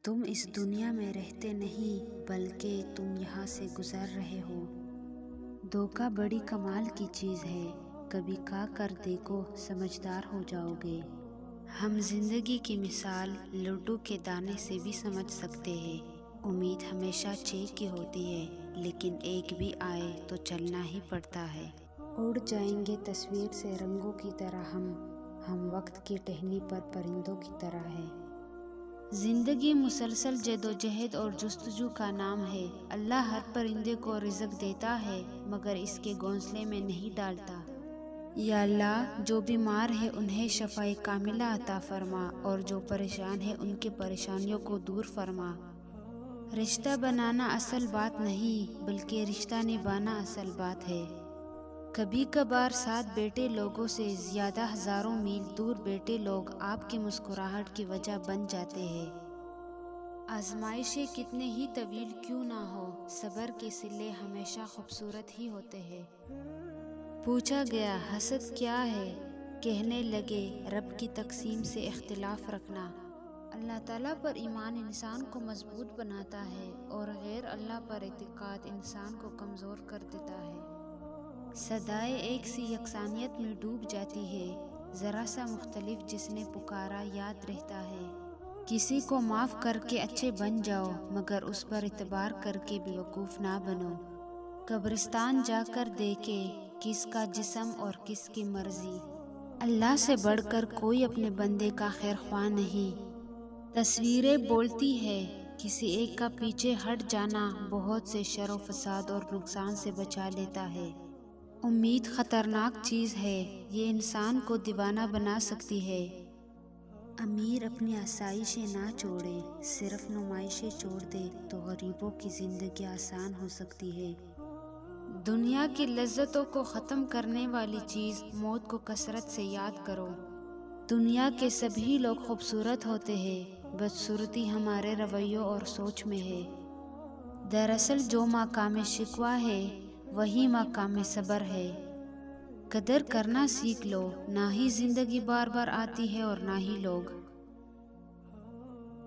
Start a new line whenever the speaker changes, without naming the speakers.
تم اس دنیا میں رہتے نہیں بلکہ تم یہاں سے گزر رہے ہو۔ دھوکہ بڑی کمال کی چیز ہے، کبھی کھا کر دیکھو سمجھدار ہو جاؤ گے۔ ہم زندگی کی مثال لڈو کے دانے سے بھی سمجھ سکتے ہیں۔ امید ہمیشہ چیک کی ہوتی ہے، لیکن ایک بھی آئے تو چلنا ہی پڑتا ہے۔ اڑ جائیں گے تصویر سے رنگوں کی طرح ہم وقت کی ٹہنی پر پرندوں کی طرح ہے۔ زندگی مسلسل جدوجہد اور جستجو کا نام ہے۔ اللہ ہر پرندے کو رزق دیتا ہے مگر اس کے گھونسلے میں نہیں ڈالتا۔ یا اللہ، جو بیمار ہے انہیں شفائے کاملہ عطا فرما، اور جو پریشان ہے ان کی پریشانیوں کو دور فرما۔ رشتہ بنانا اصل بات نہیں بلکہ رشتہ نبھانا اصل بات ہے۔ کبھی کبھار ساتھ بیٹھے لوگوں سے زیادہ ہزاروں میل دور بیٹھے لوگ آپ کی مسکراہٹ کی وجہ بن جاتے ہیں۔ آزمائشیں کتنے ہی طویل کیوں نہ ہو، صبر کے صلے ہمیشہ خوبصورت ہی ہوتے ہیں۔ پوچھا گیا حسد کیا ہے؟ کہنے لگے رب کی تقسیم سے اختلاف رکھنا۔ اللہ تعالیٰ پر ایمان انسان کو مضبوط بناتا ہے اور غیر اللہ پر اعتقاد انسان کو کمزور کر دیتا ہے۔ صدائے ایک سی یکسانیت میں ڈوب جاتی ہے، ذرا سا مختلف جس نے پکارا یاد رہتا ہے۔ کسی کو معاف کر کے اچھے بن جاؤ مگر اس پر اعتبار کر کے بیوقوف نہ بنو۔ قبرستان جا کر دیکھے کس کا جسم اور کس کی مرضی۔ اللہ سے بڑھ کر کوئی اپنے بندے کا خیر خواہ نہیں۔ تصویریں بولتی ہے، کسی ایک کا پیچھے ہٹ جانا بہت سے شر و فساد اور نقصان سے بچا لیتا ہے۔ امید خطرناک چیز ہے، یہ انسان کو دیوانہ بنا سکتی ہے۔ امیر اپنی آسائشیں نہ چھوڑے، صرف نمائشیں چھوڑ دے تو غریبوں کی زندگی آسان ہو سکتی ہے۔ دنیا کی لذتوں کو ختم کرنے والی چیز موت کو کثرت سے یاد کرو۔ دنیا کے سبھی لوگ خوبصورت ہوتے ہیں، بدصورتی ہمارے رویوں اور سوچ میں ہے۔ دراصل جو مقام شکوہ ہے وہی مقام صبر ہے۔ قدر کرنا سیکھ لو، نہ ہی زندگی بار بار آتی ہے اور نہ ہی لوگ۔